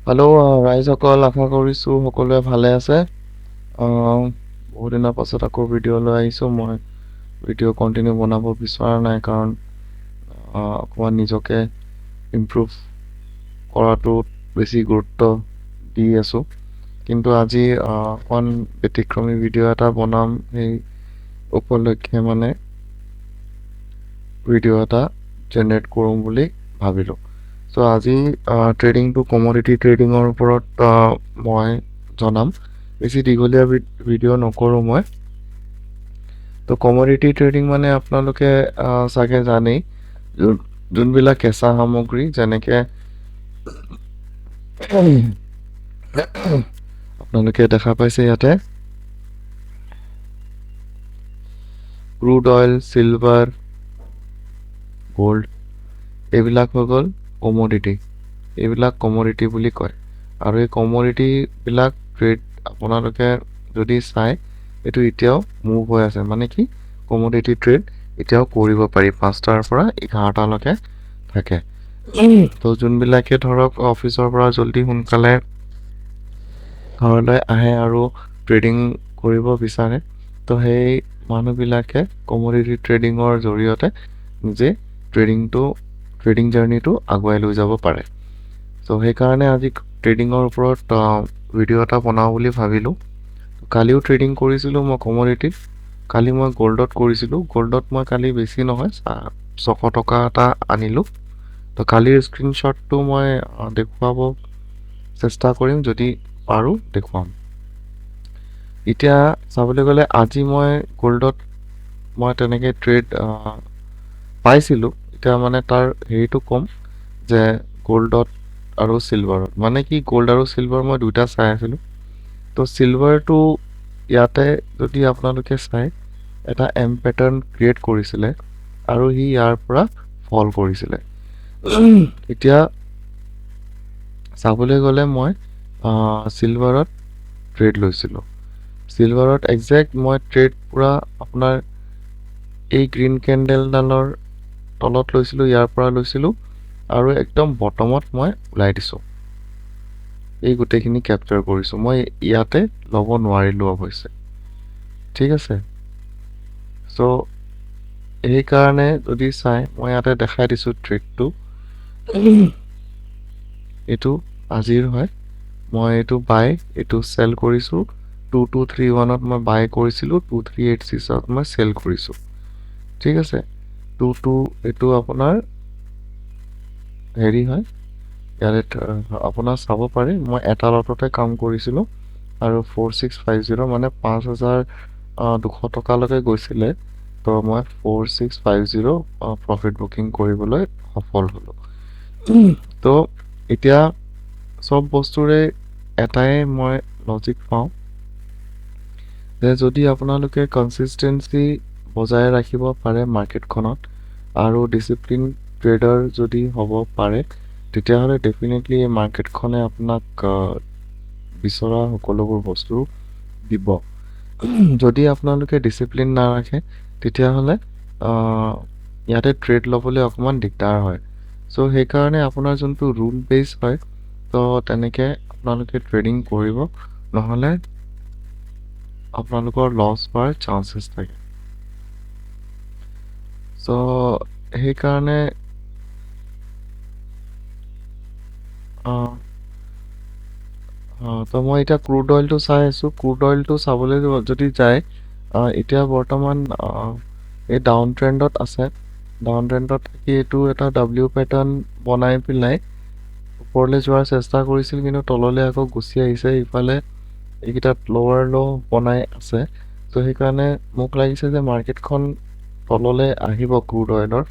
Hello' ৰাইজসকল, আশা কৰিছোঁ সকলোৱে ভালে আছে। বহুত দিনৰ পাছত আকৌ ভিডিঅ' লৈ আহিছোঁ। মই ভিডিঅ' কণ্টিনিউ বনাব বিচৰা নাই, কাৰণ অকণমান নিজকে ইমপ্ৰুভ কৰাটোত বেছি গুৰুত্ব দি আছোঁ। কিন্তু আজি অকণমান ব্যতিক্ৰমী ভিডিঅ' এটা বনাম, সেই উপলক্ষে মানে ভিডিঅ' এটা জেনেৰেট কৰোঁ বুলি ভাবিলোঁ। চ' আজি ট্ৰেডিংটো কমোডিটি ট্ৰেডিঙৰ ওপৰত মই জনাম। বেছি দীঘলীয়া ভিডিঅ' নকৰোঁ মই। তো কমোডিটি ট্ৰেডিং মানে আপোনালোকে চাগে জানেই, যোনবিলাক কেঁচা সামগ্ৰী, যেনেকৈ আপোনালোকে দেখা পাইছে ইয়াতে ক্ৰুড অইল, চিলভাৰ, গোল্ড, এইবিলাক হৈ গ'ল কমোডিটি। এইবিলাক কমোডিটি বুলি কয়। আৰু এই কমোডিটিবিলাক ট্ৰেড আপোনালোকে যদি চাই, এইটো এতিয়াও মুভ হৈ আছে। মানে কি, কমোডিটি ট্ৰেড এতিয়াও কৰিব পাৰি, 5টাৰ পৰা 11টালৈকে থাকে। তো যোনবিলাকে ধৰক অফিচৰ পৰা জল্দি সোনকালে ঘৰলৈ আহে আৰু ট্ৰেডিং কৰিব বিচাৰে, তো সেই মানুহবিলাকে কমোডিটি ট্ৰেডিঙৰ জৰিয়তে নিজে ট্ৰেডিং জাৰ্নিটো আগুৱাই লৈ যাব পাৰে। চ' সেইকাৰণে আজি ট্ৰেডিঙৰ ওপৰত ভিডিঅ' এটা বনাওঁ বুলি ভাবিলোঁ। কালিও ট্ৰেডিং কৰিছিলোঁ মই কমোডিটিত। কালি মই গ'ল্ডত কৰিছিলোঁ। গ'ল্ডত মই কালি বেছি নহয় 600 টকা এটা আনিলোঁ। তো কালিৰ স্ক্ৰীনশ্বটটো মই দেখুৱাব চেষ্টা কৰিম, যদি পাৰোঁ দেখুৱাম। এতিয়া চাবলৈ গ'লে আজি মই গ'ল্ডত মই তেনেকৈ ট্ৰেড পাইছিলোঁ। এতিয়া মানে তাৰ হেৰিটো ক'ম যে গ'ল্ডত আৰু চিলভাৰত, মানে কি, গ'ল্ড আৰু চিলভাৰ মই দুইটা চাই আছিলোঁ। তো চিলভাৰটো ইয়াতে যদি আপোনালোকে চাই, এটা এম পেটাৰ্ণ ক্ৰিয়েট কৰিছিলে আৰু সি ইয়াৰ পৰা ফল কৰিছিলে। এতিয়া চাবলৈ গ'লে মই চিলভাৰত ট্ৰেড লৈছিলোঁ। চিলভাৰত একজেক্ট মই ট্ৰেড পূৰা আপোনাৰ এই গ্ৰীণ কেণ্ডেলডালৰ তলত লৈছিলোঁ, ইয়াৰ পৰা লৈছিলোঁ আৰু একদম বটমত মই ওলাই দিছোঁ। এই গোটেইখিনি কেপচাৰ কৰিছোঁ। মই ইয়াতে ল'ব নোৱাৰিলোঁ অৱশ্যে, ঠিক আছে। চ' সেইকাৰণে যদি চাই, মই ইয়াতে দেখাই দিছোঁ ট্ৰেডটো। এইটো আজিৰ হয়। মই এইটো বাই, এইটো চেল কৰিছোঁ। 2231ত মই বাই কৰিছিলোঁ, 2386ত মই চেল কৰিছোঁ, ঠিক আছে। এইটো আপোনাৰ হেৰি হয়, ইয়াতে আপোনাৰ চাব পাৰে মই এটা লটতে কাম কৰিছিলোঁ আৰু 4650 মানে 5200 টকালৈকে গৈছিলে। তো মই 4650 প্ৰফিট বুকিং কৰিবলৈ সফল হ'লোঁ। তো এতিয়া চব বস্তুৰে এটাই মই লজিক পাওঁ যে যদি আপোনালোকে কনচিষ্টেঞ্চি বজাই ৰাখিব পাৰে মাৰ্কেটখনত আৰু ডিচিপ্লিন ট্ৰেডাৰ যদি হ'ব পাৰে, তেতিয়াহ'লে ডেফিনেটলি এই মাৰ্কেটখনে আপোনাক বিচৰা সকলোবোৰ বস্তু দিব। যদি আপোনালোকে ডিচিপ্লিন নাৰাখে, তেতিয়াহ'লে ইয়াতে ট্ৰেড ল'বলৈ অকণমান দিগদাৰ হয়। চ' সেইকাৰণে আপোনাৰ যোনটো ৰুল বেছ হয়, তো তেনেকৈ আপোনালোকে ট্ৰেডিং কৰিব, নহ'লে আপোনালোকৰ লছ হোৱাৰ চান্সেছ থাকে। চ' সেইকাৰণে তো মই এতিয়া ক্ৰুড অইলটো চাই আছোঁ। ক্ৰুড অইলটো চাবলৈ যদি যায়, এতিয়া বৰ্তমান এই ডাউন ট্ৰেণ্ডত আছে। ডাউন ট্ৰেণ্ডত থাকি এইটো এটা ডাব্লিউ পেটাৰ্ণ বনাই পেলাই ওপৰলৈ যোৱাৰ চেষ্টা কৰিছিল, কিন্তু তললৈ আকৌ গুচি আহিছে। ইফালে এইকেইটাত লৱাৰ ল' বনাই আছে। ত' সেইকাৰণে মোক লাগিছে যে মাৰ্কেটখন তললৈ আহিব ক্ৰুড অইলৰ।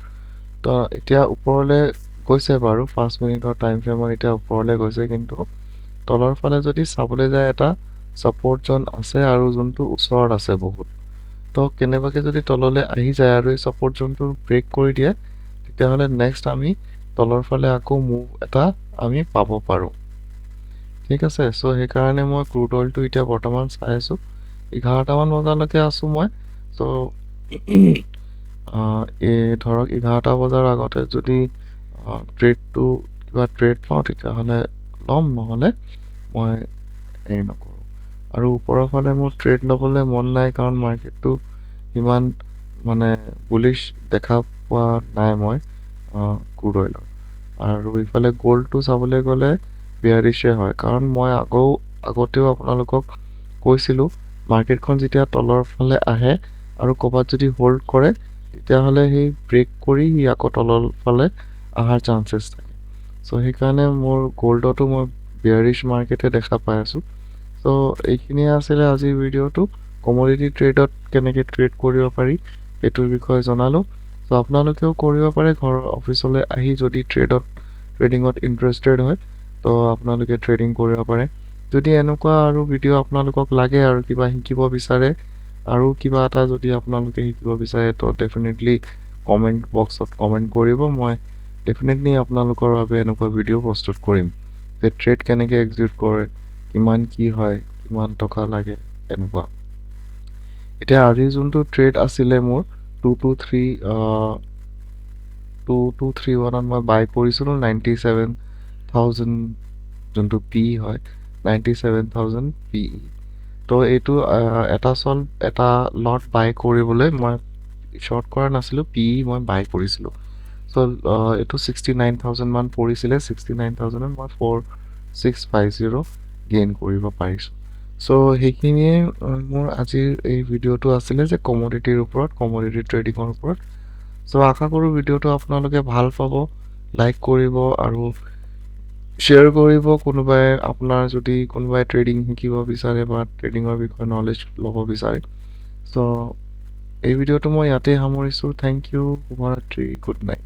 তো এতিয়া ওপৰলৈ গৈছে বাৰু, 5 মিনিটৰ টাইম ফ্ৰেমত এতিয়া ওপৰলৈ গৈছে, কিন্তু তলৰ ফালে যদি চাবলৈ যায়, এটা ছাপৰ্ট জ'ন আছে আৰু যোনটো ওচৰত আছে বহুত। তো কেনেবাকৈ যদি তললৈ আহি যায় আৰু এই ছাপৰ্ট জ'নটো ব্ৰেক কৰি দিয়ে, তেতিয়াহ'লে নেক্সট আমি তলৰ ফালে আকৌ মুভ এটা আমি পাব পাৰোঁ, ঠিক আছে। চ' সেইকাৰণে মই ক্ৰুড অইলটো এতিয়া বৰ্তমান চাই আছোঁ। 11টামান বজালৈকে আছোঁ মই। চ' এই ধৰক 11টা বজাৰ আগতে যদি কিবা ট্ৰেড পাওঁ, তেতিয়াহ'লে ল'ম, নহ'লে মই হেৰি নকৰোঁ। আৰু ওপৰৰ ফালে মোৰ ট্ৰেড ল'বলৈ মন নাই, কাৰণ মাৰ্কেটটো ইমান মানে বুলিছ দেখা পোৱা নাই মই ক্ৰুড অইলৰ। আৰু ইফালে গ'ল্ডটো চাবলৈ গ'লে বেয়াৰিছে হয়, কাৰণ মই আগতেও আপোনালোকক কৈছিলোঁ মাৰ্কেটখন যেতিয়া তলৰ ফালে আহে আৰু ক'ৰবাত যদি হোল্ড কৰে তেতিয়াহ'লে সেই ব্ৰেক কৰি সি আকৌ তলৰ ফালে অহাৰ চান্সেছ থাকে। চ' সেইকাৰণে মোৰ গ'ল্ডতো মই বেয়াৰিছ মাৰ্কেটে দেখা পাই আছোঁ। চ' এইখিনিয়ে আছিলে আজিৰ ভিডিঅ'টো। কমোডিটি ট্ৰেডত কেনেকৈ ট্ৰেড কৰিব পাৰি সেইটোৰ বিষয়ে জনালোঁ। চ' আপোনালোকেও কৰিব পাৰে ঘৰৰ অফিচলৈ আহি, যদি ট্ৰেডিঙত ইণ্টাৰেষ্টেড হয় তো আপোনালোকে ট্ৰেডিং কৰিব পাৰে। যদি এনেকুৱা আৰু ভিডিঅ' আপোনালোকক লাগে আৰু কিবা শিকিব বিচাৰে আৰু কিবা এটা যদি আপোনালোকে শিকিব বিচাৰে তো ডেফিনেটলি কমেণ্ট বক্সত কমেণ্ট কৰিব। মই ডেফিনেটলি আপোনালোকৰ বাবে এনেকুৱা ভিডিঅ' প্ৰস্তুত কৰিম যে ট্ৰেড কেনেকৈ এক্সিকিউট কৰে, কিমান কি হয়, কিমান টকা লাগে এনেকুৱা। এতিয়া আজিৰ যোনটো ট্ৰেড আছিলে মোৰ 2231ত মই বাই কৰিছিলোঁ 97,000 যোনটো পি হয়, 97,000 পি। তো এইটো এটা লট বাই কৰিবলৈ মই শ্বৰ্ট কৰা নাছিলোঁ, পি মই বাই কৰিছিলোঁ। চ' এইটো 69,000 মান পৰিছিলে, 69,000ত মই 4650 গেইন কৰিব পাৰিছোঁ। চ' সেইখিনিয়ে মোৰ আজিৰ এই ভিডিঅ'টো আছিলে যে কমোডিটিৰ ওপৰত, কমোডিটি ট্ৰেডিঙৰ ওপৰত। চ' আশা কৰোঁ ভিডিঅ'টো আপোনালোকে ভাল পাব, লাইক কৰিব আৰু শ্বেয়াৰ কৰিব। আপোনাৰ যদি কোনোবাই ট্ৰেডিং শিকিব বিচাৰে বা ট্ৰেডিঙৰ বিষয়ে নলেজ ল'ব বিচাৰে। চ' এই ভিডিঅ'টো মই ইয়াতেই সামৰিছোঁ। থেংক ইউ, শুভৰাত্ৰি, গুড নাইট।